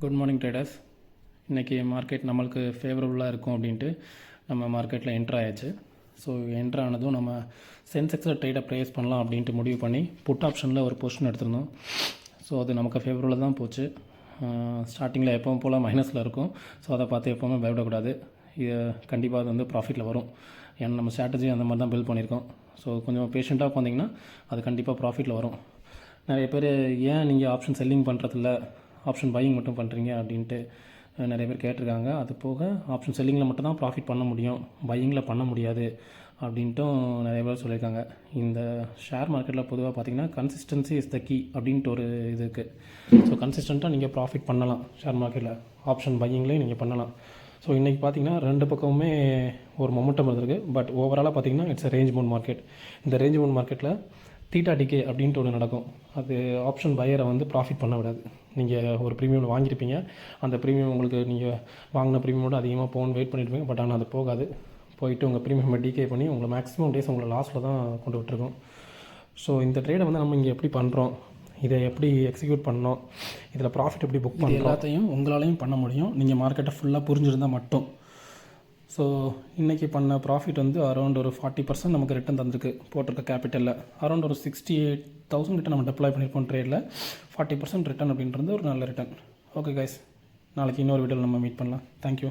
Good morning traders. இன்றைக்கி market நம்மளுக்கு ஃபேவரபுளாக இருக்கும் அப்படின்ட்டு நம்ம மார்க்கெட்டில் என்ட்ரு ஆயாச்சு. ஸோ என்ட்ரு ஆனதும் நம்ம சென்செக்ஸில் ட்ரேடை ப்ளேஸ் பண்ணலாம் அப்படின்ட்டு முடிவு பண்ணி புட் ஆப்ஷனில் ஒரு பொசிஷன் எடுத்திருந்தோம். ஸோ அது நமக்கு ஃபேவரபுளாக தான் போச்சு. ஸ்டார்டிங்கில் எப்பவும் போல் மைனஸில் இருக்கும். ஸோ அதை பார்த்து எப்போவுமே பயப்படக்கூடாது. இது கண்டிப்பாக அது வந்து ப்ராஃபிட்டில் வரும். ஏன்னா நம்ம ஸ்ட்ராட்டஜி அந்த மாதிரி தான் பில்ட் பண்ணியிருக்கோம். ஸோ கொஞ்சம் பேஷண்ட்டாக உட்காந்திங்கன்னா அது கண்டிப்பாக ப்ராஃபிட்டில் வரும். நிறைய பேர் ஏன் நீங்கள் ஆப்ஷன் செல்லிங் பண்ணுறதில்ல, ஆப்ஷன் பையிங் மட்டும் பண்ணுறீங்க அப்படின்ட்டு நிறைய பேர் கேட்டிருக்காங்க. அது போக ஆப்ஷன் செல்லிங்கில் மட்டும் தான் ப்ராஃபிட் பண்ண முடியும், பையிங்கில் பண்ண முடியாது அப்படின்ட்டும் நிறைய பேர் சொல்லியிருக்காங்க. இந்த ஷேர் மார்க்கெட்டில் பொதுவாக பார்த்திங்கன்னா கன்சிஸ்டன்சி இஸ் த கீ அப்படின்ட்டு ஒரு இது இருக்குது. ஸோ கன்சிஸ்டண்ட்டாக நீங்கள் ப்ராஃபிட் பண்ணலாம் ஷேர் மார்க்கெட்டில், ஆப்ஷன் பையிங்லேயும் நீங்கள் பண்ணலாம். ஸோ இன்றைக்கி பார்த்திங்கன்னா ரெண்டு பக்கமுமே ஒரு மொமெண்டம் இருந்திருக்கு. பட் ஓவராலாக பார்த்திங்கன்னா இட்ஸ் ரேஞ்ச் பவுண்ட் மார்க்கெட். இந்த ரேஞ்ச் பவுண்ட் மார்க்கெட்டில் தீட்டா டிகே அப்படின்ட்டு ஒன்று நடக்கும். அது ஆப்ஷன் பையரை வந்து ப்ராஃபிட் பண்ண விடாது. நீங்கள் ஒரு ப்ரீமியம் வாங்கியிருப்பீங்க, அந்த ப்ரீமியம் உங்களுக்கு நீங்கள் வாங்கின ப்ரீமியமோட அதிகமாக போகணும்னு வெயிட் பண்ணியிருப்பீங்க. பட் ஆனால் அது போகாது. போயிட்டு உங்கள் ப்ரீமியம் டிகே பண்ணி உங்களை மேக்ஸிமம் டேஸ் உங்களை லாஸில் தான் கொண்டு விட்டுருக்கோம். ஸோ இந்த ட்ரேடை வந்து நம்ம இங்கே எப்படி பண்ணுறோம், இதை எப்படி எக்ஸிக்யூட் பண்ணோம், இதில் ப்ராஃபிட் எப்படி புக் பண்ணுறோம், எல்லாத்தையும் உங்களாலையும் பண்ண முடியும் நீங்கள் மார்க்கெட்டை ஃபுல்லாக புரிஞ்சிருந்தால் மட்டும். ஸோ இன்றைக்கி பண்ண ப்ராஃபிட் வந்து அரௌண்ட் ஒரு 40% நமக்கு ரிட்டன் தந்திருக்கு. போட்டிருக்க கேபிட்டலில் அரௌண்ட் ஒரு 68,000 கிட்ட நம்ம டெப்ளாய் பண்ணியிருக்கோம். ட்ரேடில் 40% ரிட்டன் அப்படின்றது ஒரு நல்ல ரிட்டன். ஓகே கைஸ், நாளைக்கு இன்னொரு வீடியோவில் நம்ம மீட் பண்ணலாம். தேங்க்யூ.